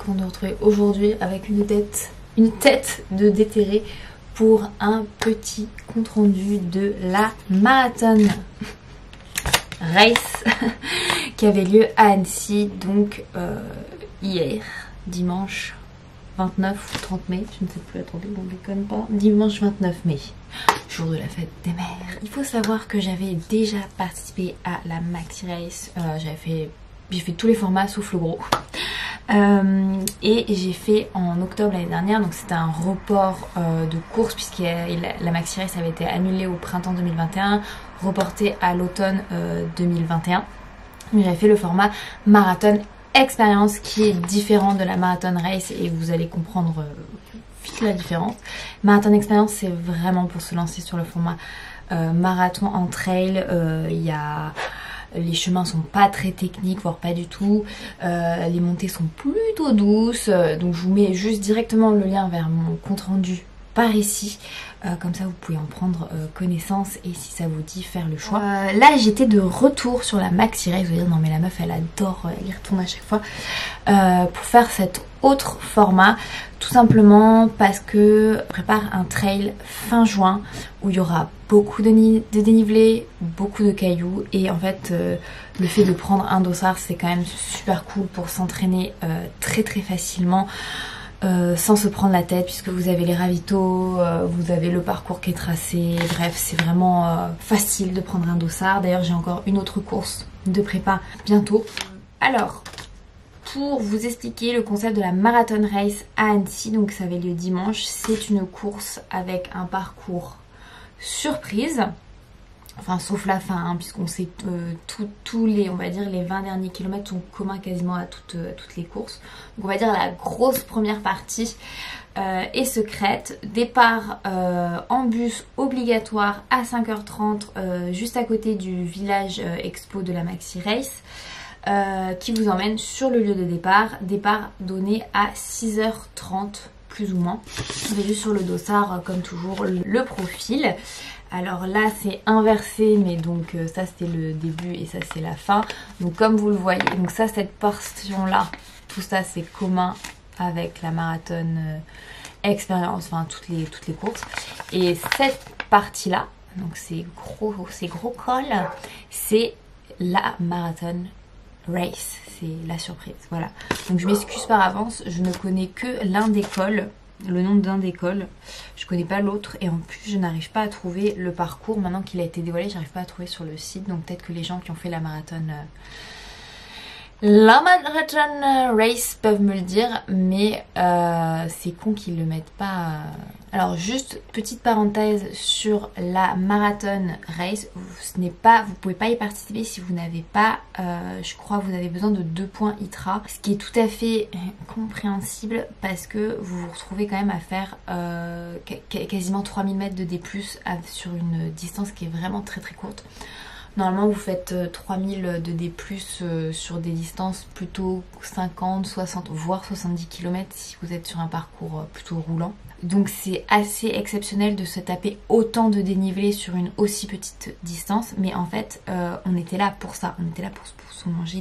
content de vous retrouver aujourd'hui avec une tête de déterré pour un petit compte rendu de la Marathon Race qui avait lieu à Annecy, donc hier, dimanche 29 ou 30 mai, je ne sais plus, attendez, on ne déconne pas, dimanche 29 mai, jour de la fête des mères. Il faut savoir que j'avais déjà participé à la Maxi Race, j'ai fait tous les formats sauf le gros. Et j'ai fait en octobre l'année dernière, donc c'était un report de course puisque la Maxi Race avait été annulée au printemps 2021, reportée à l'automne 2021. J'avais fait le format Marathon Expérience qui est différent de la Marathon Race et vous allez comprendre vite la différence. Marathon Expérience, c'est vraiment pour se lancer sur le format marathon en trail. Les chemins sont pas très techniques, voire pas du tout. Les montées sont plutôt douces. Donc je vous mets juste directement le lien vers mon compte rendu par ici. Comme ça vous pouvez en prendre connaissance et si ça vous dit faire le choix. Là j'étais de retour sur la Maxi Race. Vous allez dire non mais la meuf elle adore y retourner à chaque fois. Pour faire cet autre format. Tout simplement parce que je prépare un trail fin juin où il y aura beaucoup de dénivelé, beaucoup de cailloux et en fait le fait de prendre un dossard c'est quand même super cool pour s'entraîner très facilement. Sans se prendre la tête puisque vous avez les ravitaux, vous avez le parcours qui est tracé, bref c'est vraiment facile de prendre un dossard. D'ailleurs j'ai encore une autre course de prépa bientôt. Alors pour vous expliquer le concept de la Marathon Race à Annecy, donc ça avait lieu dimanche, c'est une course avec un parcours surprise. Enfin sauf la fin hein, puisqu'on sait tous les, on va dire les 20 derniers kilomètres sont communs quasiment à toutes les courses. Donc on va dire la grosse première partie est secrète. Départ en bus obligatoire à 5h30 juste à côté du village expo de la Maxi Race qui vous emmène sur le lieu de départ. Départ donné à 6h30 plus ou moins. Vous avez juste sur le dossard comme toujours le profil. Alors là c'est inversé mais donc ça c'était le début et ça c'est la fin. Donc comme vous le voyez, donc ça cette portion là, tout ça c'est commun avec la Marathon Expérience, enfin toutes les courses. Et cette partie là, donc ces gros cols, c'est la Marathon Race, c'est la surprise, voilà. Donc je m'excuse par avance, je ne connais que l'un des cols. Le nom d'un des cols, je connais pas l'autre et en plus je n'arrive pas à trouver le parcours maintenant qu'il a été dévoilé, j'arrive pas à trouver sur le site, donc peut-être que les gens qui ont fait la Marathon Race peuvent me le dire, mais c'est con qu'ils le mettent pas. Alors juste petite parenthèse sur la Marathon Race, vous pouvez pas y participer si vous n'avez pas, je crois que vous avez besoin de 2 points ITRA, ce qui est tout à fait compréhensible parce que vous vous retrouvez quand même à faire quasiment 3000 mètres de D+, sur une distance qui est vraiment très courte. Normalement vous faites 3000 de D+, sur des distances plutôt 50, 60 voire 70 km si vous êtes sur un parcours plutôt roulant. Donc c'est assez exceptionnel de se taper autant de dénivelé sur une aussi petite distance. Mais en fait on était là pour ça, on était là pour se manger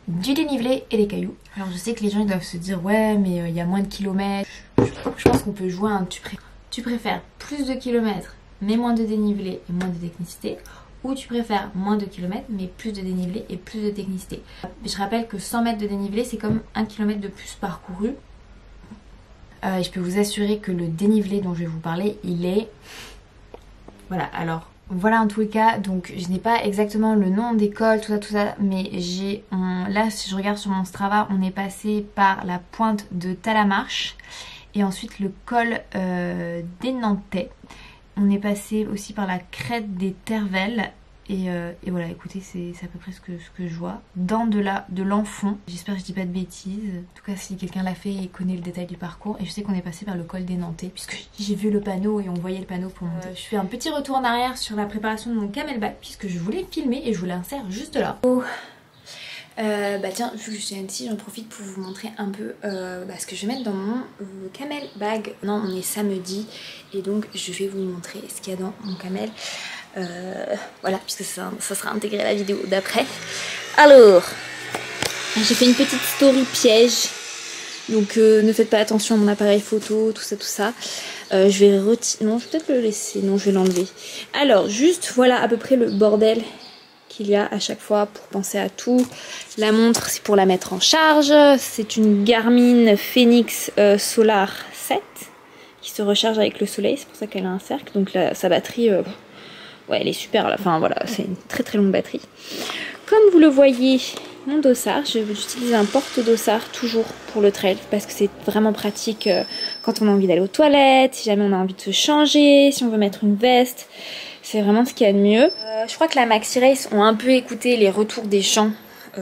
du dénivelé et des cailloux. Alors je sais que les gens ils doivent se dire ouais mais il y a moins de kilomètres. Je pense qu'on peut jouer un tu préfères plus de kilomètres mais moins de dénivelé et moins de technicité, ou tu préfères moins de kilomètres mais plus de dénivelé et plus de technicité. Je rappelle que 100 mètres de dénivelé c'est comme 1 km de plus parcouru. Je peux vous assurer que le dénivelé dont je vais vous parler il est... Voilà, alors voilà en tous les cas, donc je n'ai pas exactement le nom d'école, tout ça, mais là si je regarde sur mon Strava, on est passé par la pointe de Talamarche et ensuite le col des Nantais. On est passé aussi par la crête des Tervelles et voilà, écoutez, c'est à peu près ce que je vois. Dents de l'Enfant, j'espère que je dis pas de bêtises. En tout cas, si quelqu'un l'a fait et connaît le détail du parcours. Et je sais qu'on est passé par le col des Nantais, puisque j'ai vu le panneau et on voyait le panneau pour monter. Je fais un petit retour en arrière sur la préparation de mon camelback, puisque je voulais filmer et je vous l'insère juste là. Bah tiens, vu que je suis à Annecy, j'en profite pour vous montrer un peu ce que je vais mettre dans mon camelbag. Non, on est samedi et donc je vais vous montrer ce qu'il y a dans mon camel. Voilà, puisque ça sera intégré à la vidéo d'après. Alors, j'ai fait une petite story piège Donc ne faites pas attention à mon appareil photo, tout ça. Je vais retirer... Non, je vais peut-être le laisser. Non, je vais l'enlever. Alors, juste, voilà à peu près le bordel qu'il y a à chaque fois pour penser à tout. La montre, c'est pour la mettre en charge. C'est une Garmin Fenix Solar 7 qui se recharge avec le soleil. C'est pour ça qu'elle a un cercle. Donc sa batterie, ouais, elle est super. Enfin, voilà, c'est une très très longue batterie. Comme vous le voyez, mon dossard, j'utilise un porte-dossard toujours pour le trail parce que c'est vraiment pratique quand on a envie d'aller aux toilettes, si jamais on a envie de se changer, si on veut mettre une veste. C'est vraiment ce qu'il y a de mieux. Je crois que la Maxi Race ont un peu écouté les retours des gens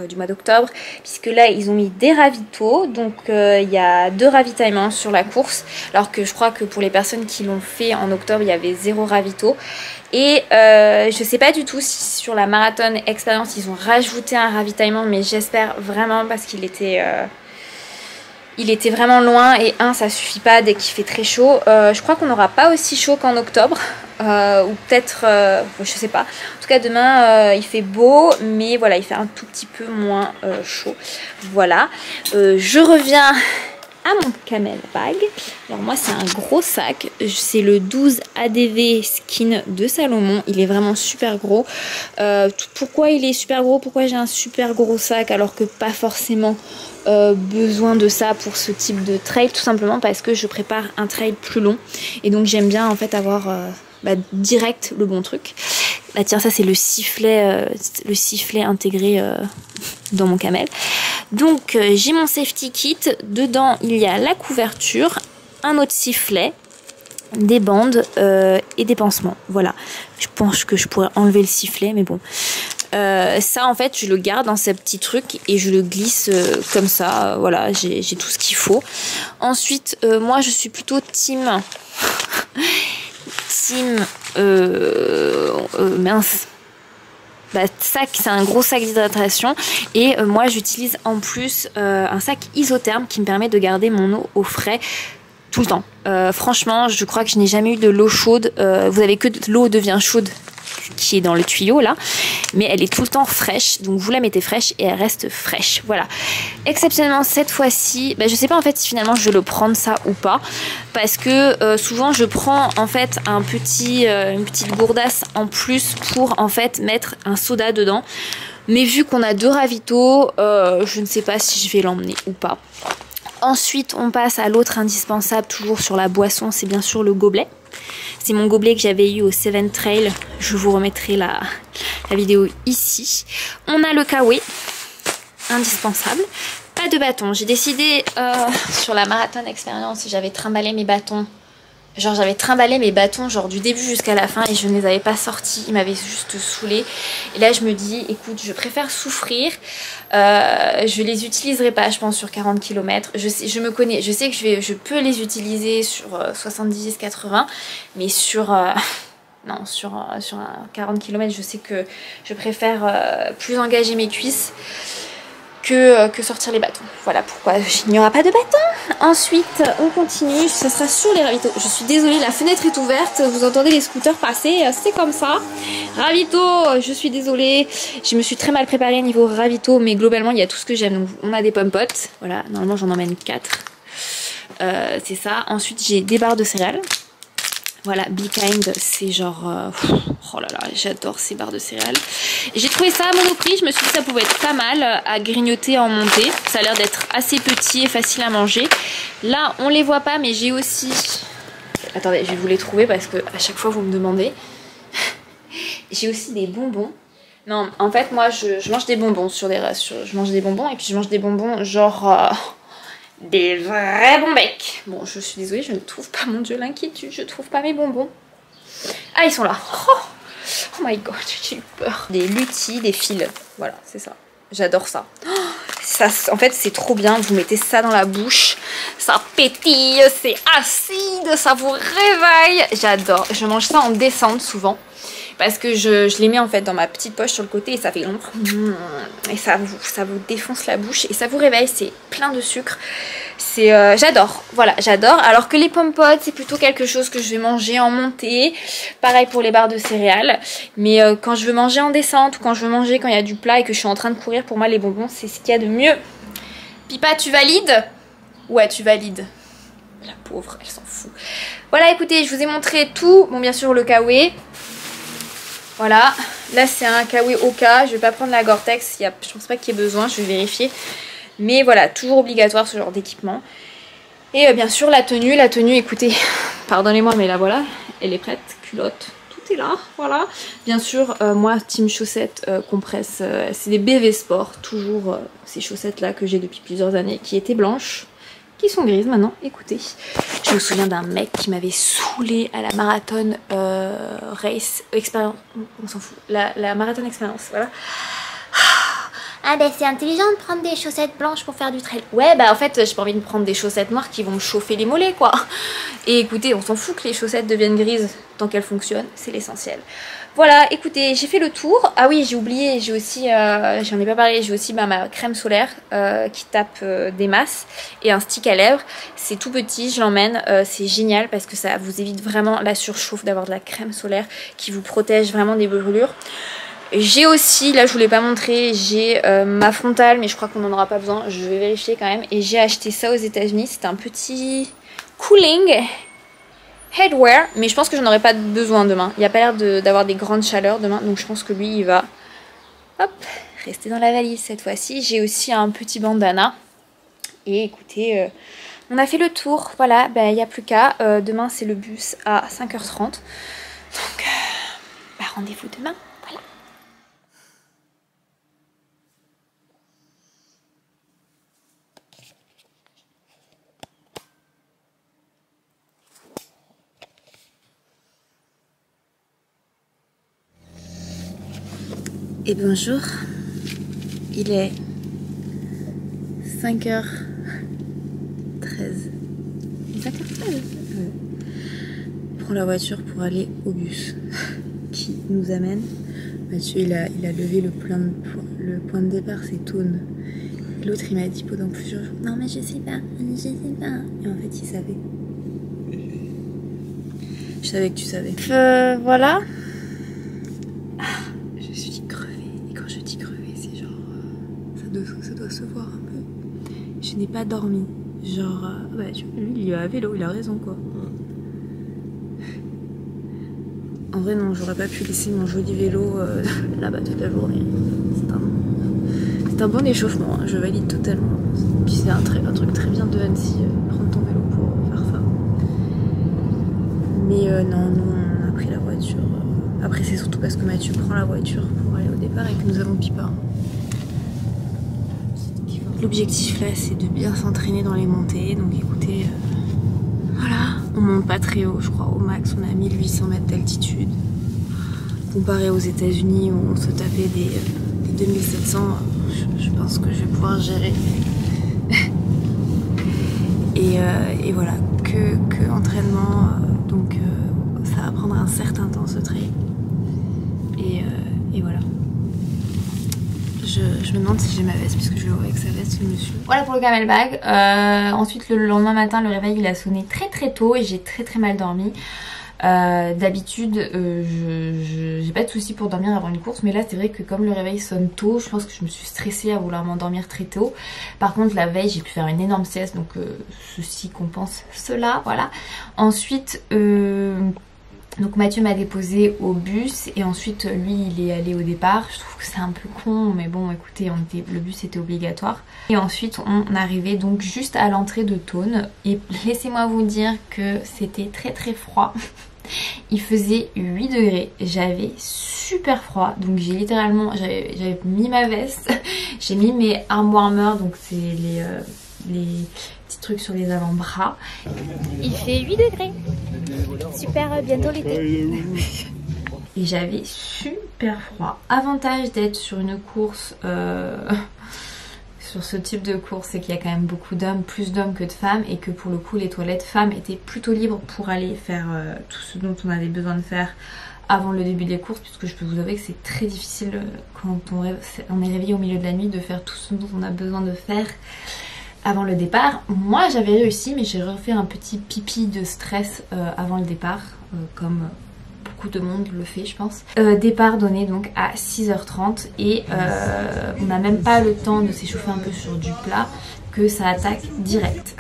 du mois d'octobre, puisque là ils ont mis des ravitaux, donc il y a 2 ravitaillements sur la course, alors que je crois que pour les personnes qui l'ont fait en octobre il y avait 0 ravito. Et je sais pas du tout si sur la Marathon Experience ils ont rajouté un ravitaillement, mais j'espère vraiment parce qu'il était vraiment loin et ça suffit pas dès qu'il fait très chaud. Je crois qu'on n'aura pas aussi chaud qu'en octobre, ou peut-être, je sais pas. En tout cas demain il fait beau, mais voilà, il fait un tout petit peu moins chaud. Voilà, je reviens à mon camel bag. Alors moi c'est un gros sac, c'est le 12 ADV Skin de Salomon, il est vraiment super gros. Pourquoi il est super gros, pourquoi j'ai un super gros sac alors que pas forcément besoin de ça pour ce type de trail? Tout simplement parce que je prépare un trail plus long et donc j'aime bien en fait avoir direct le bon truc. Bah tiens, ça c'est le sifflet intégré dans mon camel. Donc j'ai mon safety kit, dedans il y a la couverture, un autre sifflet, des bandes et des pansements. Voilà, je pense que je pourrais enlever le sifflet, mais bon. Ça en fait je le garde dans ces petits trucs et je le glisse comme ça, voilà, j'ai tout ce qu'il faut. Ensuite moi je suis plutôt team mince, sac, c'est un gros sac d'hydratation et moi j'utilise en plus un sac isotherme qui me permet de garder mon eau au frais tout le temps. Franchement je crois que je n'ai jamais eu de l'eau chaude, vous avez que de l'eau devient chaude qui est dans le tuyau là, mais elle est tout le temps fraîche, donc vous la mettez fraîche et elle reste fraîche. Voilà, exceptionnellement cette fois-ci, je sais pas en fait si finalement je vais le prendre ça ou pas, parce que souvent je prends en fait une petite gourdasse en plus pour en fait mettre un soda dedans, mais vu qu'on a 2 ravitaux, je ne sais pas si je vais l'emmener ou pas. Ensuite on passe à l'autre indispensable, toujours sur la boisson, c'est bien sûr le gobelet. C'est mon gobelet que j'avais eu au Seven Trail. Je vous remettrai la vidéo ici. On a le Kawe, indispensable. Pas de bâton. J'ai décidé sur la Marathon Experience, j'avais trimballé mes bâtons. Genre du début jusqu'à la fin et je ne les avais pas sortis. Ils m'avaient juste saoulée. Et là je me dis, écoute, je préfère souffrir. Je les utiliserai pas, je pense, sur 40 km. Je me connais, je sais que je peux les utiliser sur 70-80, mais sur 40 km, je sais que je préfère plus engager mes cuisses que sortir les bâtons. Voilà pourquoi il n'y aura pas de bâton. Ensuite, on continue, ce sera sur les ravitaux. Je suis désolée, la fenêtre est ouverte, vous entendez les scooters passer, c'est comme ça. Ravito, je suis désolée, je me suis très mal préparée niveau ravito, mais globalement il y a tout ce que j'aime. Donc on a des pommes-potes, voilà, normalement j'en emmène 4. C'est ça. Ensuite j'ai des barres de céréales. Voilà, Be Kind, c'est genre... oh là là, j'adore ces barres de céréales. J'ai trouvé ça à Monoprix, je me suis dit que ça pouvait être pas mal à grignoter en montée. Ça a l'air d'être assez petit et facile à manger. Là, on les voit pas, mais j'ai aussi... Attendez, je vais vous les trouver parce que à chaque fois vous me demandez. J'ai aussi des bonbons. Non, en fait, moi, je mange des bonbons je mange des bonbons et puis je mange des bonbons genre... des vrais bons becs. Bon, je suis désolée, je ne trouve pas, mon dieu, l'inquiétude, je trouve pas mes bonbons. Ah, ils sont là. Oh my god, j'ai eu peur. Des lutis, des fils. Voilà, c'est ça. J'adore ça. Ça. En fait, c'est trop bien. Vous mettez ça dans la bouche. Ça pétille, c'est acide, ça vous réveille. J'adore. Je mange ça en descente souvent. Parce que je les mets en fait dans ma petite poche sur le côté et ça fait l'ombre. Et ça vous défonce la bouche et ça vous réveille, c'est plein de sucre. J'adore, voilà, j'adore. Alors que les pommes-potes, c'est plutôt quelque chose que je vais manger en montée. Pareil pour les barres de céréales. Mais quand je veux manger en descente ou quand je veux manger quand il y a du plat et que je suis en train de courir, pour moi les bonbons c'est ce qu'il y a de mieux. Pipa, tu valides? Ouais, tu valides. La pauvre, elle s'en fout. Voilà, écoutez, je vous ai montré tout. Bon, bien sûr, le Kawaii. Voilà. Là, c'est un Kawaii Oka. Je vais pas prendre la Gore-Tex. Je pense pas qu'il y ait besoin. Je vais vérifier. Mais voilà, toujours obligatoire ce genre d'équipement. Et bien sûr, la tenue, écoutez, pardonnez-moi, mais là, voilà, elle est prête. Culotte, tout est là. Voilà. Bien sûr, moi, team chaussettes, compresse, c'est des BV Sport. Toujours ces chaussettes-là que j'ai depuis plusieurs années, qui étaient blanches. Qui sont grises maintenant, écoutez. Je me souviens d'un mec qui m'avait saoulé à la marathon race expérience, on s'en fout, la marathon expérience, voilà. Ah ben c'est intelligent de prendre des chaussettes blanches pour faire du trail. Ouais bah en fait j'ai pas envie de prendre des chaussettes noires qui vont me chauffer les mollets quoi. Et écoutez, on s'en fout que les chaussettes deviennent grises tant qu'elles fonctionnent, c'est l'essentiel. Voilà, écoutez, j'ai fait le tour. Ah oui, j'ai oublié, j'ai aussi, j'en ai pas parlé, j'ai aussi ma crème solaire qui tape des masses et un stick à lèvres. C'est tout petit, je l'emmène, c'est génial parce que ça vous évite vraiment la surchauffe d'avoir de la crème solaire qui vous protège vraiment des brûlures. J'ai aussi, là je vous l'ai pas montré, j'ai ma frontale, mais je crois qu'on n'en aura pas besoin, je vais vérifier quand même. Et j'ai acheté ça aux États-Unis, c'est un petit cooling headwear, mais je pense que j'en aurai pas besoin demain. Il n'y a pas l'air d'avoir des grandes chaleurs demain, donc je pense que lui il va hop, rester dans la valise cette fois-ci. J'ai aussi un petit bandana. Et écoutez, on a fait le tour, voilà, ben il n'y a plus qu'à. Demain c'est le bus à 5h30, donc bah, rendez-vous demain. Voilà. Et bonjour, il est 5h13. 5h13. On prend la voiture pour aller au bus qui nous amène. Mathieu il a levé le point de départ, c'est Thônes. L'autre il m'a dit pendant plusieurs jours, non mais je sais pas. Et en fait il savait. Je savais que tu savais. Voilà. Ça doit se voir un peu. Je n'ai pas dormi. Genre, bah, lui il est à vélo, il a raison quoi. En vrai non, j'aurais pas pu laisser mon joli vélo là-bas toute la journée. C'est un bon échauffement, hein, je valide totalement. Puis c'est un truc très bien de Annecy, prendre ton vélo pour faire ça. Mais non, nous on a pris la voiture. Après c'est surtout parce que Mathieu prend la voiture pour aller au départ et que nous avons Pipa. L'objectif là c'est de bien s'entraîner dans les montées, donc écoutez, voilà, on monte pas très haut, je crois au max on a 1800 mètres d'altitude. Comparé aux États-Unis où on se tapait des 2700, je pense que je vais pouvoir gérer. et voilà, que entraînement, donc ça va prendre un certain temps ce trail. Et voilà. Je me demande si j'ai ma veste, puisque je le vois avec sa veste, le monsieur. Voilà pour le camelback. Ensuite, le lendemain matin, le réveil il a sonné très très tôt et j'ai très mal dormi. D'habitude, j'ai pas de soucis pour dormir avant une course, mais là c'est vrai que comme le réveil sonne tôt, je pense que je me suis stressée à vouloir m'endormir très tôt. Par contre, la veille, j'ai pu faire une énorme sieste, donc ceci compense cela, voilà. Ensuite, donc Mathieu m'a déposé au bus et ensuite lui il est allé au départ. Je trouve que c'est un peu con mais bon écoutez, le bus était obligatoire. Et ensuite on arrivait donc juste à l'entrée de Thônes et laissez-moi vous dire que c'était très froid. Il faisait 8 degrés, j'avais super froid, donc j'ai littéralement, j'avais mis ma veste, j'ai mis mes arm warmers, donc c'est les petits trucs sur les avant-bras. Il fait 8 degrés. Super, bientôt l'été. Et j'avais super froid. Avantage d'être sur une course, sur ce type de course, c'est qu'il y a quand même beaucoup d'hommes, plus d'hommes que de femmes, et que pour le coup les toilettes femmes étaient plutôt libres pour aller faire tout ce dont on avait besoin de faire avant le début des courses, puisque je peux vous avouer que c'est très difficile quand on est réveillé au milieu de la nuit de faire tout ce dont on a besoin de faire avant le départ. Moi j'avais réussi, mais j'ai refait un petit pipi de stress avant le départ, comme beaucoup de monde le fait je pense. Départ donné donc à 6h30 et on n'a même pas le temps de s'échauffer un peu sur du plat que ça attaque direct.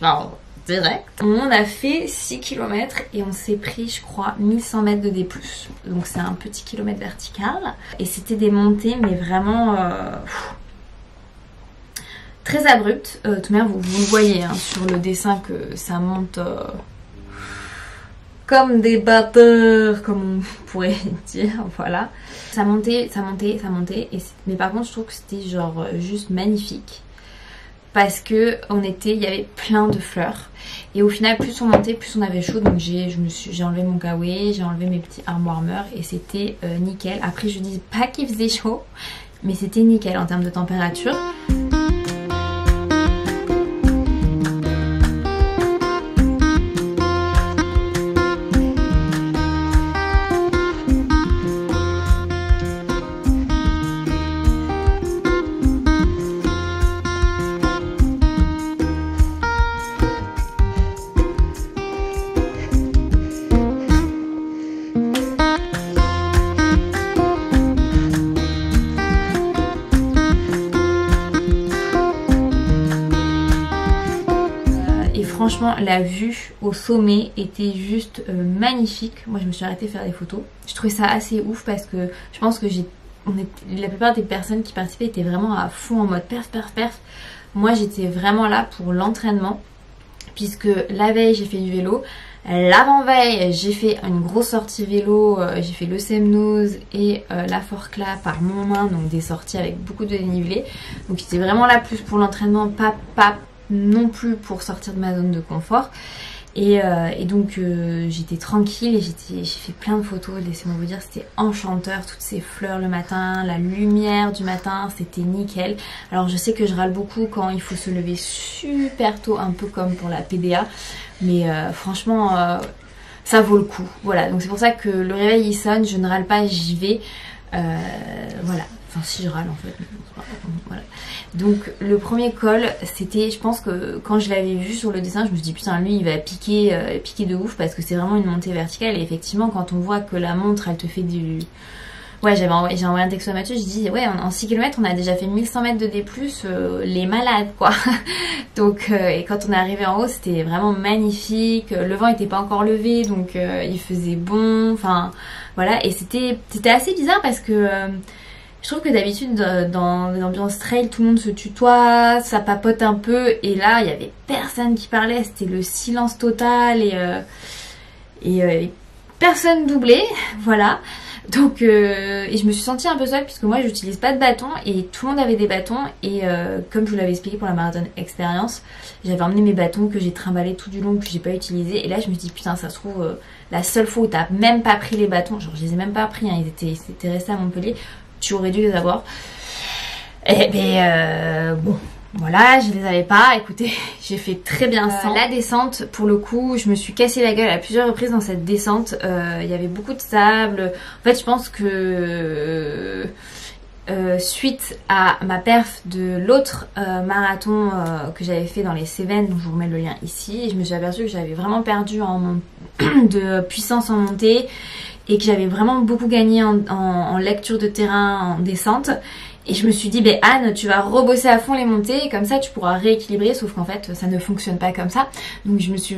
enfin direct. On a fait 6 km et on s'est pris je crois 1100 mètres de D+. Donc c'est un petit kilomètre vertical. Et c'était des montées mais vraiment très abruptes. De toute manière vous le voyez hein, sur le dessin que ça monte comme des batteurs, comme on pourrait dire, voilà. Ça montait, ça montait, ça montait. Mais par contre je trouve que c'était genre juste magnifique. Parce que il y avait plein de fleurs. Et au final, plus on montait, plus on avait chaud. Donc j'ai enlevé mon kawaii, j'ai enlevé mes petits armoires et c'était nickel. Après, je dis pas qu'il faisait chaud, mais c'était nickel en termes de température. Franchement, la vue au sommet était juste magnifique. Moi, je me suis arrêtée faire des photos. Je trouvais ça assez ouf parce que je pense que la plupart des personnes qui participaient étaient vraiment à fond en mode perf, perf, perf. Moi, j'étais vraiment là pour l'entraînement puisque la veille, j'ai fait du vélo. L'avant-veille, j'ai fait une grosse sortie vélo. J'ai fait le Semnoz et la Forclaz par Montmain, donc des sorties avec beaucoup de dénivelé. Donc, j'étais vraiment là plus pour l'entraînement, pas non plus pour sortir de ma zone de confort et donc j'étais tranquille et j'ai fait plein de photos. Laissez-moi vous dire, c'était enchanteur, toutes ces fleurs le matin, la lumière du matin, c'était nickel. Alors je sais que je râle beaucoup quand il faut se lever super tôt, un peu comme pour la PDA, mais franchement ça vaut le coup. Voilà, donc c'est pour ça que le réveil il sonne, je ne râle pas, j'y vais. Voilà, enfin si je râle en fait, voilà. Donc le premier col, c'était, je pense que quand je l'avais vu sur le dessin, je me suis dit putain lui il va piquer de ouf parce que c'est vraiment une montée verticale. Et effectivement quand on voit que la montre elle te fait du... Ouais, j'ai envoyé un texto à Mathieu, je dis ouais en 6 km on a déjà fait 1100 mètres de D+, les malades quoi. Donc et quand on est arrivé en haut c'était vraiment magnifique, le vent était pas encore levé donc il faisait bon, enfin voilà. Et c'était assez bizarre parce que je trouve que d'habitude dans l'ambiance trail tout le monde se tutoie, ça papote un peu et là il y avait personne qui parlait, c'était le silence total et personne doublé, voilà. Donc et je me suis sentie un peu seule puisque moi j'utilise pas de bâton et tout le monde avait des bâtons et comme je vous l'avais expliqué pour la marathon expérience, j'avais emmené mes bâtons que j'ai trimballés tout du long que j'ai pas utilisé et là je me suis dit putain ça se trouve la seule fois où t'as même pas pris les bâtons, genre je les ai même pas pris hein, ils étaient restés à Montpellier, tu aurais dû les avoir. Et ben bon voilà, je les avais pas. Écoutez, j'ai fait très bien ça. La descente, pour le coup, je me suis cassé la gueule à plusieurs reprises dans cette descente. Il y avait beaucoup de sable. En fait, je pense que suite à ma perf de l'autre marathon que j'avais fait dans les Cévennes, dont je vous remets le lien ici, je me suis aperçue que j'avais vraiment perdu de puissance en montée et que j'avais vraiment beaucoup gagné en lecture de terrain en descente. Et je me suis dit, ben Anne, tu vas rebosser à fond les montées, et comme ça tu pourras rééquilibrer, sauf qu'en fait ça ne fonctionne pas comme ça. Donc je me suis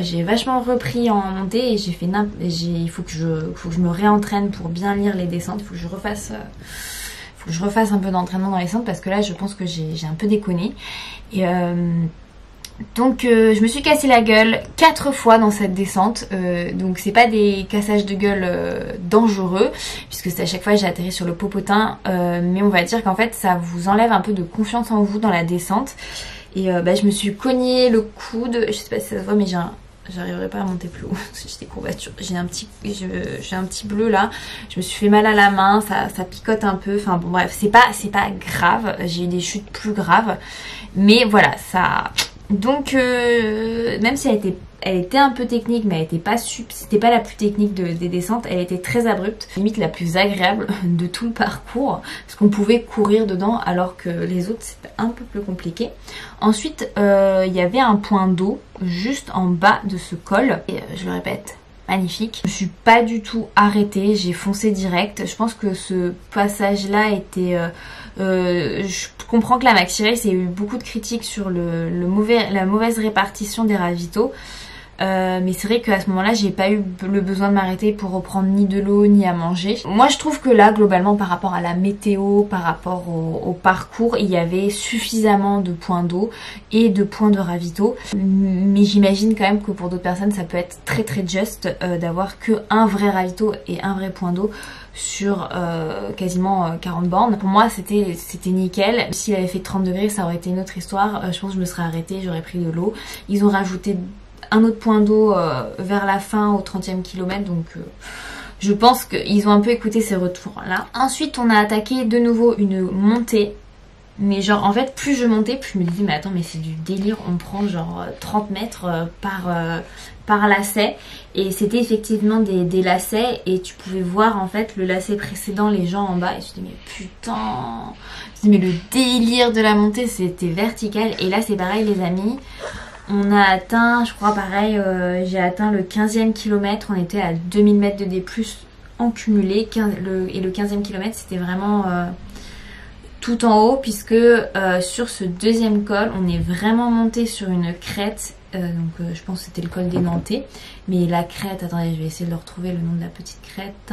j'ai vachement repris en montée et j'ai fait il faut que je me réentraîne pour bien lire les descentes, il faut que je refasse un peu d'entraînement dans les descentes parce que là je pense que j'ai un peu déconné. Et donc je me suis cassé la gueule 4 fois dans cette descente, donc c'est pas des cassages de gueule dangereux puisque c'est à chaque fois j'ai atterri sur le popotin, mais on va dire qu'en fait ça vous enlève un peu de confiance en vous dans la descente. Et je me suis cogné le coude, je sais pas si ça se voit mais j'arriverai pas à monter plus haut parce que j'ai des courbatures, j'ai un petit bleu là, je me suis fait mal à la main, ça picote un peu, enfin bon bref c'est pas grave, j'ai eu des chutes plus graves mais voilà ça. Donc même si elle était un peu technique mais elle était pas c'était pas la plus technique des descentes, elle était très abrupte, limite la plus agréable de tout le parcours parce qu'on pouvait courir dedans alors que les autres c'était un peu plus compliqué. Ensuite il y avait un point d'eau juste en bas de ce col et je le répète, magnifique. Je me suis pas du tout arrêtée, j'ai foncé direct. Je pense que ce passage là était comprends que la Maxi Race, il y a eu beaucoup de critiques sur la mauvaise répartition des ravitaux. Mais c'est vrai qu'à ce moment-là, j'ai pas eu le besoin de m'arrêter pour reprendre ni de l'eau ni à manger. Moi, je trouve que là, globalement, par rapport à la météo, par rapport au parcours, il y avait suffisamment de points d'eau et de points de ravito. Mais j'imagine quand même que pour d'autres personnes, ça peut être très très juste d'avoir que un vrai ravito et un vrai point d'eau sur quasiment 40 bornes. Pour moi, c'était nickel. S'il avait fait 30 degrés, ça aurait été une autre histoire. Je pense que je me serais arrêtée, j'aurais pris de l'eau. Ils ont rajouté un autre point d'eau vers la fin au 30e kilomètre, donc je pense qu'ils ont un peu écouté ces retours là. Ensuite on a attaqué de nouveau une montée, mais genre en fait plus je montais plus je me disais mais attends mais c'est du délire, on prend genre 30 mètres par lacet, et c'était effectivement des lacets et tu pouvais voir en fait le lacet précédent les gens en bas et je me disais mais putain, je me disais, mais le délire de la montée c'était vertical. Et là c'est pareil les amis. On a atteint, je crois pareil, j'ai atteint le 15e kilomètre, on était à 2000 mètres de D+, en cumulé, et le 15e kilomètre c'était vraiment tout en haut, puisque sur ce deuxième col, on est vraiment monté sur une crête, donc je pense que c'était le col des Nantais, mais la crête, attendez, je vais essayer de le retrouver, le nom de la petite crête.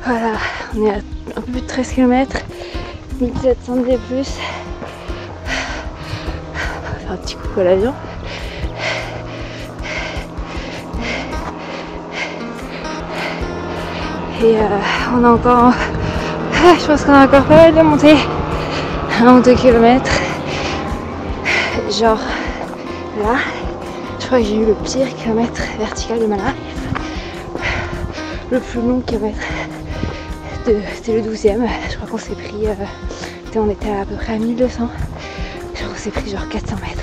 Voilà, on est à un peu plus de 13 km, 1700 D+. On va faire un petit coucou à l'avion. Et on a encore, je pense qu'on a encore pas mal de montées, 1 ou 2 km. Genre là, je crois que j'ai eu le pire kilomètre vertical de ma life. Le plus long kilomètre. C'était le 12e, je crois qu'on s'est pris, on était à peu près à 1200, je crois qu'on s'est pris genre 400 mètres,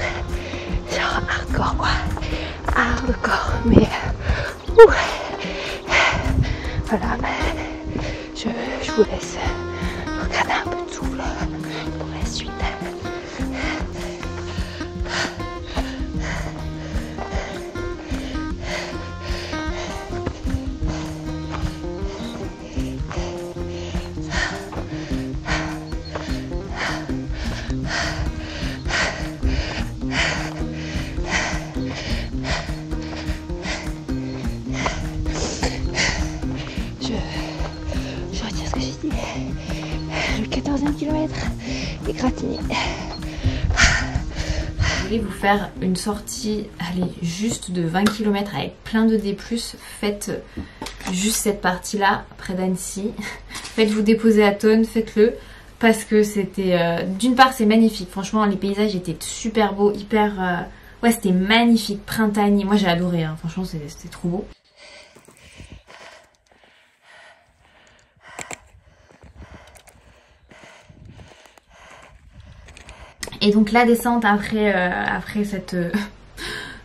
genre hardcore quoi, hardcore, mais voilà, je vous laisse regarder un peu de tout pour la suite. Le 14e kilomètre égratigné. Je voulais vous faire une sortie, allez, juste de 20 km avec plein de D+. Faites juste cette partie-là, près d'Annecy. Faites-vous déposer à Thônes, faites-le. Parce que c'était... d'une part, c'est magnifique. Franchement, les paysages étaient super beaux, hyper... ouais, c'était magnifique, printanier. Moi, j'ai adoré, hein. Franchement, c'était trop beau. Et donc la descente après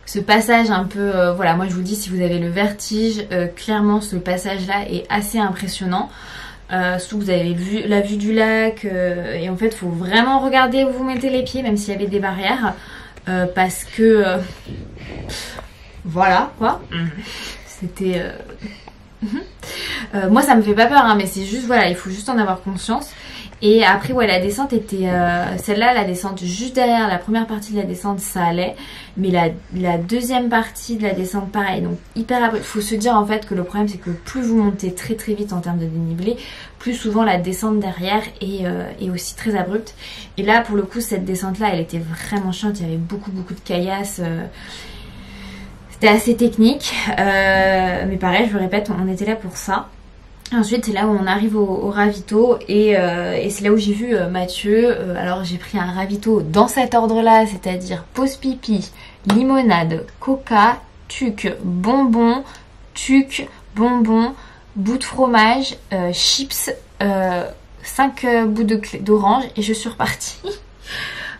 ce passage un peu, voilà, moi je vous dis, si vous avez le vertige, clairement ce passage là est assez impressionnant. Surtout que vous avez la vue du lac, et en fait il faut vraiment regarder où vous mettez les pieds, même s'il y avait des barrières, parce que voilà quoi, c'était moi ça me fait pas peur, hein, mais c'est juste, voilà, il faut juste en avoir conscience. Et après, ouais, la descente était... celle-là, la descente juste derrière, la première partie de la descente, ça allait. Mais la deuxième partie de la descente, pareil. Donc, hyper... Il faut se dire, en fait, que le problème, c'est que plus vous montez très très vite en termes de dénivelé, plus souvent la descente derrière est aussi très abrupte. Et là, pour le coup, cette descente-là, elle était vraiment chiante. Il y avait beaucoup de caillasses. C'était assez technique. Mais pareil, je le répète, on était là pour ça. Ensuite c'est là où on arrive au ravito, et c'est là où j'ai vu Mathieu. Alors j'ai pris un ravito dans cet ordre là, c'est-à-dire pause pipi, limonade, coca, tuc, bonbon, bout de fromage, chips, 5 bouts d'orange et je suis repartie.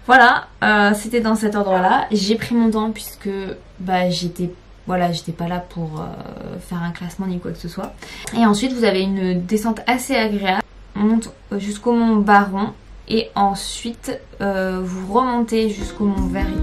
Voilà, c'était dans cet ordre-là. J'ai pris mon temps puisque bah, j'étais pas là pour faire un classement ni quoi que ce soit. Et ensuite, vous avez une descente assez agréable. On monte jusqu'au mont Baron et ensuite vous remontez jusqu'au mont Verrier.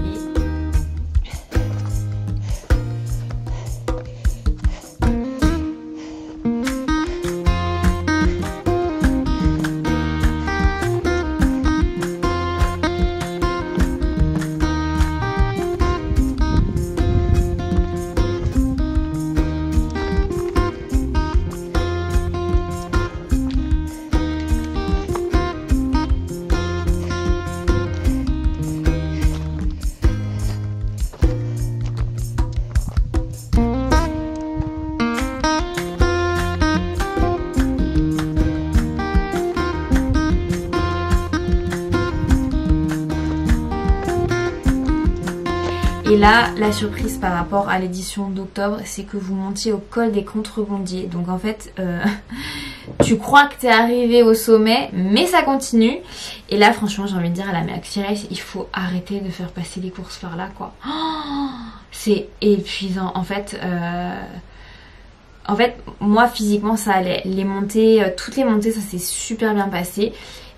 Et là, la surprise par rapport à l'édition d'octobre, c'est que vous montiez au col des Contrebandiers. Donc en fait, tu crois que t'es arrivé au sommet, mais ça continue. Et là, franchement, j'ai envie de dire à la Maxi Race, il faut arrêter de faire passer les courses par là, quoi. Oh, c'est épuisant. En fait, moi, physiquement, ça allait. Les montées, toutes les montées, ça s'est super bien passé.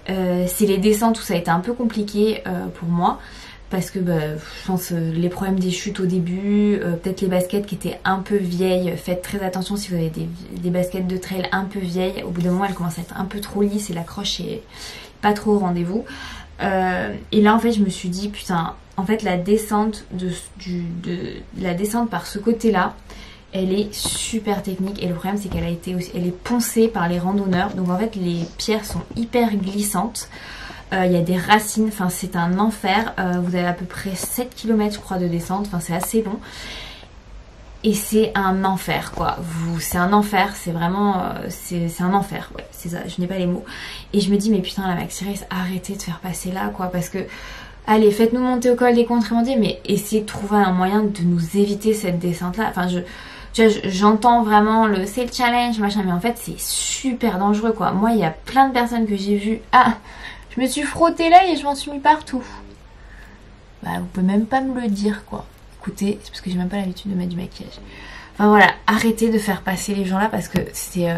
C'est les descentes où ça a été un peu compliqué pour moi. Parce que je pense les problèmes des chutes au début, peut-être les baskets qui étaient un peu vieilles. Faites très attention si vous avez des baskets de trail un peu vieilles. Au bout d'un moment, elles commencent à être un peu trop lisses et l'accroche est pas trop au rendez-vous. Et là, en fait, je me suis dit, putain, en fait, la descente la descente par ce côté-là, elle est super technique. Et le problème, c'est qu'elle elle est poncée par les randonneurs. Donc, en fait, les pierres sont hyper glissantes. Il y a des racines, enfin c'est un enfer. Vous avez à peu près 7 km je crois de descente, enfin c'est assez long. Et c'est un enfer quoi, c'est un enfer, c'est vraiment, c'est un enfer, ouais c'est ça, je n'ai pas les mots. Et je me dis mais putain la Maxi Race, arrêtez de faire passer là quoi, parce que allez faites-nous monter au col des Contrebandiers, mais essayez de trouver un moyen de nous éviter cette descente là. Enfin j'entends vraiment c'est le challenge machin, mais en fait c'est super dangereux quoi. Moi il y a plein de personnes que j'ai vues, je me suis frottée là et je m'en suis mis partout. Bah vous pouvez même pas me le dire quoi. Écoutez, c'est parce que j'ai même pas l'habitude de mettre du maquillage. Enfin voilà, arrêtez de faire passer les gens là parce que c'est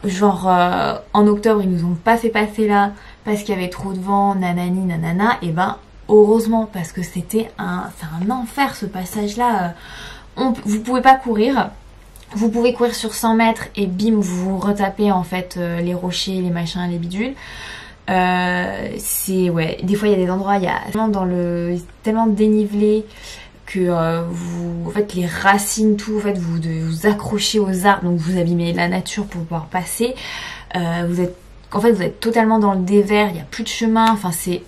en octobre ils nous ont pas fait passer là parce qu'il y avait trop de vent, nanani nanana. Et ben heureusement parce que c'est un enfer ce passage là. Vous pouvez pas courir. Vous pouvez courir sur 100 mètres et bim vous vous retapez en fait les rochers, les machins, les bidules. Des fois il y a des endroits, il y a tellement dénivelé que en fait les racines tout, en fait vous devez vous accrocher aux arbres, donc vous abîmez la nature pour pouvoir passer. Vous êtes totalement dans le dévers, il n'y a plus de chemin, enfin c'est...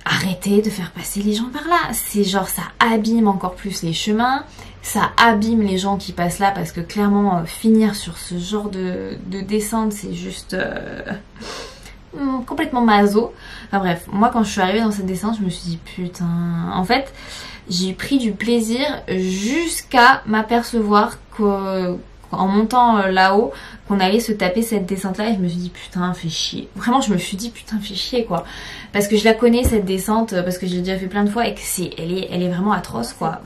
Arrêtez de faire passer les gens par là, c'est genre ça abîme encore plus les chemins, ça abîme les gens qui passent là parce que clairement finir sur ce genre de descente c'est juste... complètement maso. Enfin bref, moi quand je suis arrivée dans cette descente je me suis dit putain, en fait j'ai pris du plaisir jusqu'à m'apercevoir qu'en montant là-haut qu'on allait se taper cette descente là et je me suis dit putain fait chier, vraiment je me suis dit putain fait chier quoi, parce que je la connais cette descente, parce que je l'ai déjà fait plein de fois et que elle est vraiment atroce quoi.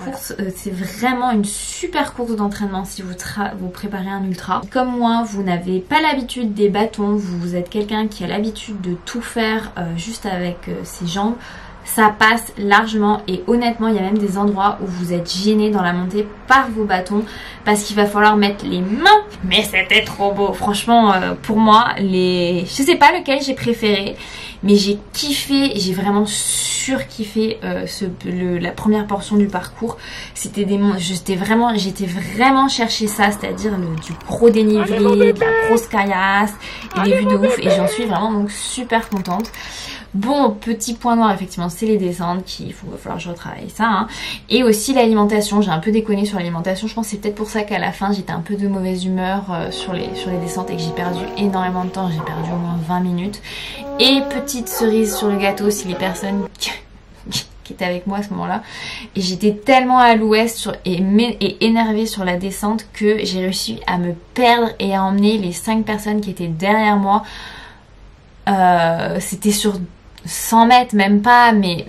C'est vraiment une super course d'entraînement si vous préparez un ultra. Comme moi vous n'avez pas l'habitude des bâtons, vous êtes quelqu'un qui a l'habitude de tout faire juste avec ses jambes, ça passe largement. Et honnêtement il y a même des endroits où vous êtes gêné dans la montée par vos bâtons parce qu'il va falloir mettre les mains, mais c'était trop beau franchement. Pour moi je sais pas lequel j'ai préféré, mais j'ai kiffé, j'ai vraiment surkiffé la première portion du parcours. J'étais vraiment cherché ça, c'est-à-dire du gros dénivelé, de la grosse caillasse et des vues de ouf, et j'en suis vraiment donc super contente. Bon, petit point noir effectivement, c'est les descentes va falloir que je retravaille ça hein. Et aussi l'alimentation, j'ai un peu déconné sur l'alimentation. Je pense que c'est peut-être pour ça qu'à la fin j'étais un peu de mauvaise humeur sur les descentes et que j'ai perdu énormément de temps. J'ai perdu au moins 20 minutes. Et petite cerise sur le gâteau, si les personnes qui étaient avec moi à ce moment-là, et j'étais tellement à l'ouest et énervée sur la descente que j'ai réussi à me perdre et à emmener les 5 personnes qui étaient derrière moi C'était sur 100 mètres, même pas, mais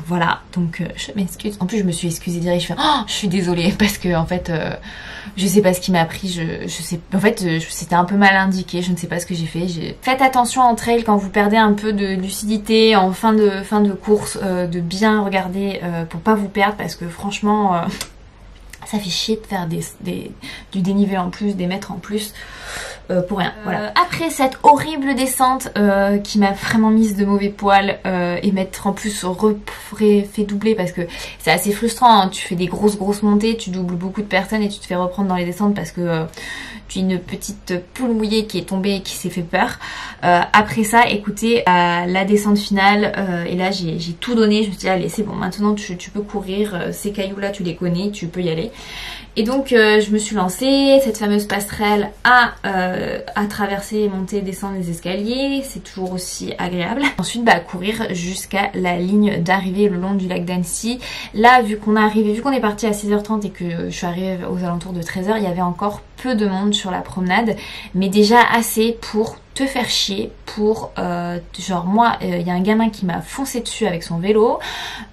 voilà, donc je m'excuse. En plus je me suis excusée direct, je fais oh, je suis désolée parce que en fait je sais pas ce qui m'a pris, je sais, en fait c'était un peu mal indiqué, je ne sais pas ce que j'ai fait. Faites attention en trail quand vous perdez un peu de lucidité en fin de course, de bien regarder pour pas vous perdre, parce que franchement ça fait chier de faire du dénivelé en plus, des mètres en plus pour rien. Voilà. Après cette horrible descente qui m'a vraiment mise de mauvais poil et m'être en plus fait doubler, parce que c'est assez frustrant, hein. Tu fais des grosses montées, tu doubles beaucoup de personnes et tu te fais reprendre dans les descentes parce que tu es une petite poule mouillée qui est tombée et qui s'est fait peur. Après ça, écoutez, la descente finale, et là j'ai tout donné, je me suis dit allez c'est bon, maintenant tu peux courir, ces cailloux là tu les connais, tu peux y aller. Et donc je me suis lancée, cette fameuse passerelle à traverser, monter, descendre les escaliers, c'est toujours aussi agréable. Ensuite courir jusqu'à la ligne d'arrivée le long du lac d'Annecy. Là vu qu'on est parti à 16h30 et que je suis arrivée aux alentours de 13h, il y avait encore peu de monde sur la promenade, mais déjà assez pour te faire chier, pour genre moi il y a un gamin qui m'a foncé dessus avec son vélo,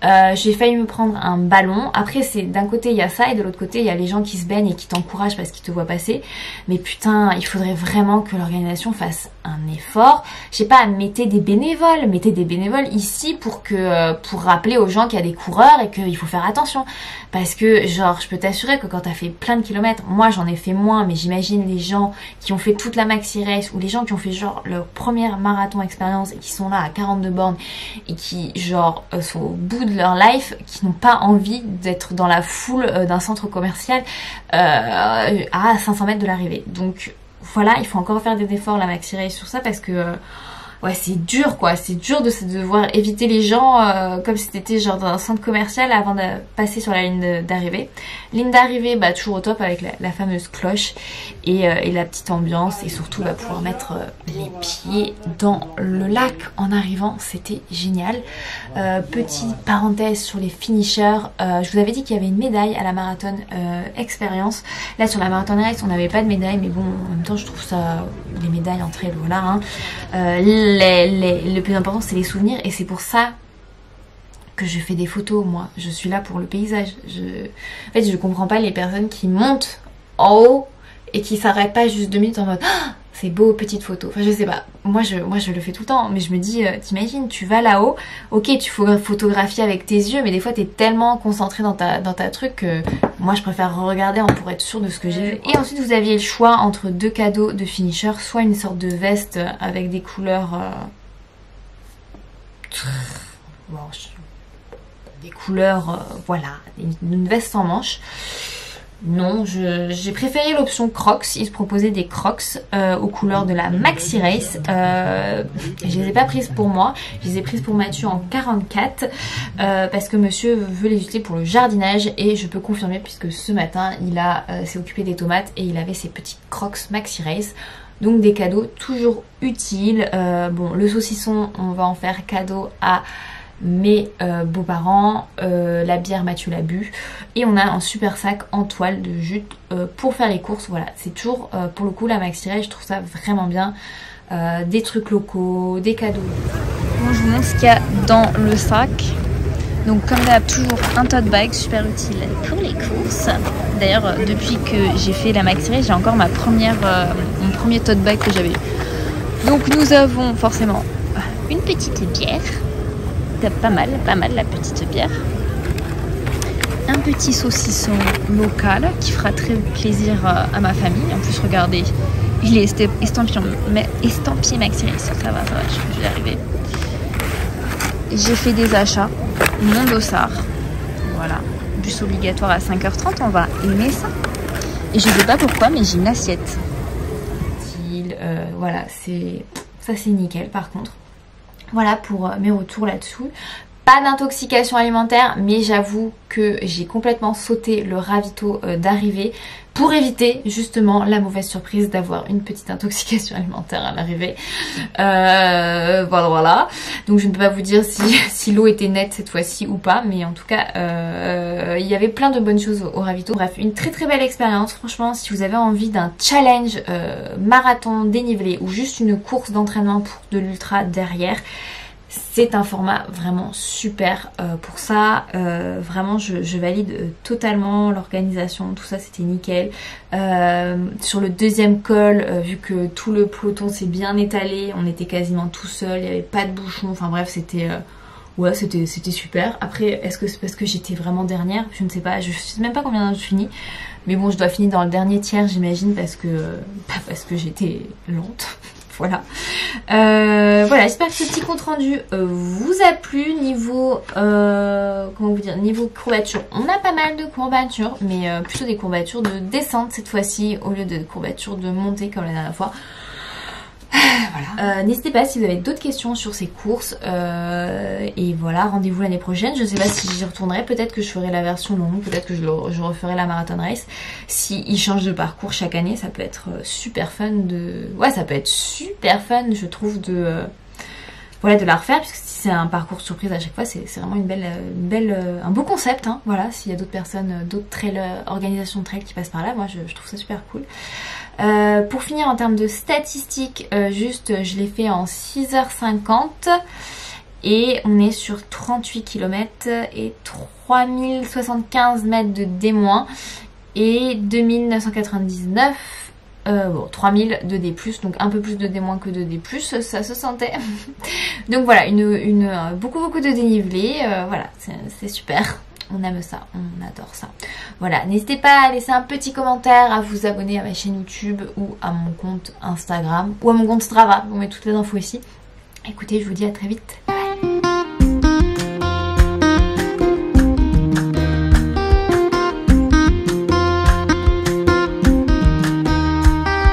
j'ai failli me prendre un ballon. Après c'est d'un côté il y a ça et de l'autre côté il y a les gens qui se baignent et qui t'encouragent parce qu'ils te voient passer, mais putain il faudrait vraiment que l'organisation fasse un effort. Je sais pas, mettez des bénévoles ici pour rappeler aux gens qu'il y a des coureurs et qu'il faut faire attention, parce que genre je peux t'assurer que quand t'as fait plein de kilomètres, moi j'en ai fait moins, mais j'imagine les gens qui ont fait toute la maxi race ou les gens qui ont fait genre leur première marathon expérience et qui sont là à 42 bornes et qui genre sont au bout de leur life, qui n'ont pas envie d'être dans la foule d'un centre commercial à 500 mètres de l'arrivée. Donc voilà, il faut encore faire des efforts la maxi race sur ça, parce que ouais c'est dur quoi, c'est dur de devoir éviter les gens comme si c'était genre dans un centre commercial avant de passer sur la ligne d'arrivée. Ligne d'arrivée toujours au top avec la fameuse cloche et la petite ambiance, et surtout pouvoir mettre les pieds dans le lac en arrivant, c'était génial. Petite parenthèse sur les finishers, je vous avais dit qu'il y avait une médaille à la marathon expérience. Là sur la marathon race on n'avait pas de médaille, mais bon en même temps je trouve ça, les médailles entre elles voilà hein. Le plus important c'est les souvenirs, et c'est pour ça que je fais des photos. Moi je suis là pour le paysage. En fait je comprends pas les personnes qui montent en haut et qui s'arrêtent pas juste 2 minutes en mode oh, c'est beau, petite photo. Enfin je sais pas, moi je le fais tout le temps, mais je me dis t'imagines tu vas là-haut, ok tu photographies avec tes yeux, mais des fois t'es tellement concentré dans ta truc que moi je préfère regarder pour être sûre de ce que j'ai vu. Et ensuite vous aviez le choix entre 2 cadeaux de finisher, soit une sorte de veste avec des couleurs voilà, une veste sans manches. Non, j'ai préféré l'option Crocs. Ils se proposaient des Crocs aux couleurs de la Maxi Race. Je les ai pas prises pour moi, je les ai prises pour Mathieu en 44 parce que monsieur veut les utiliser pour le jardinage, et je peux confirmer puisque ce matin il s'est occupé des tomates et il avait ses petits Crocs Maxi Race. Donc des cadeaux toujours utiles. Bon, le saucisson, on va en faire cadeau à mes beaux-parents, la bière Mathieu l'a bu, et on a un super sac en toile de jute pour faire les courses. Voilà, c'est toujours pour le coup la Maxi Race, je trouve ça vraiment bien. Des trucs locaux, des cadeaux. Bon, je vous montre ce qu'il y a dans le sac. Donc comme d'hab, toujours un tote bag super utile pour les courses. D'ailleurs depuis que j'ai fait la Maxi Race, j'ai encore mon premier tote bag que j'avais. Donc nous avons forcément une petite bière. Pas mal la petite bière, un petit saucisson local qui fera très plaisir à ma famille. En plus regardez, il est estampillé Maxi Race, ça va, je vais y arriver. J'ai fait des achats, mon dossard, voilà, bus obligatoire à 5h30, on va aimer ça. Et je sais pas pourquoi, mais j'ai une assiette. Voilà, ça c'est nickel par contre. Voilà pour mes retours là-dessous. Pas d'intoxication alimentaire, mais j'avoue que j'ai complètement sauté le ravito d'arrivée pour éviter justement la mauvaise surprise d'avoir une petite intoxication alimentaire à l'arrivée. Voilà. Donc je ne peux pas vous dire si l'eau était nette cette fois-ci ou pas, mais en tout cas il y avait plein de bonnes choses au ravito. Bref, une très très belle expérience. Franchement, si vous avez envie d'un challenge marathon dénivelé ou juste une course d'entraînement pour de l'ultra derrière, c'est un format vraiment super pour ça. Vraiment je valide totalement l'organisation, tout ça c'était nickel. Sur le deuxième col, vu que tout le peloton s'est bien étalé, on était quasiment tout seul, il n'y avait pas de bouchon, enfin bref c'était ouais, c'était super. Après, est-ce que c'est parce que j'étais vraiment dernière? Je ne sais pas, je sais même pas combien je finis. Mais bon, je dois finir dans le dernier tiers, j'imagine, parce que j'étais lente. Voilà. Voilà, j'espère que ce petit compte rendu vous a plu. Niveau comment vous dire, niveau courbature, on a pas mal de courbatures, mais plutôt des courbatures de descente cette fois-ci au lieu de courbatures de montée comme la dernière fois. Voilà. N'hésitez pas si vous avez d'autres questions sur ces courses et voilà, rendez-vous l'année prochaine. Je ne sais pas si j'y retournerai, peut-être que je ferai la version longue, peut-être que je referai la marathon race. Si ils changent de parcours chaque année, ça peut être super fun ça peut être super fun, je trouve, de la refaire, puisque si c'est un parcours surprise à chaque fois, c'est vraiment un beau concept, hein. Voilà, s'il y a d'autres personnes, d'autres organisations de trail qui passent par là, moi je trouve ça super cool. Pour finir en termes de statistiques, je l'ai fait en 6h50 et on est sur 38 km et 3075 mètres de D- et 2999 3000 de D+, donc un peu plus de D- que de D+, ça se sentait. Donc voilà, beaucoup de dénivelé, voilà, c'est super. On aime ça, on adore ça. Voilà, n'hésitez pas à laisser un petit commentaire, à vous abonner à ma chaîne YouTube ou à mon compte Instagram ou à mon compte Strava. On met toutes les infos ici. Écoutez, je vous dis à très vite.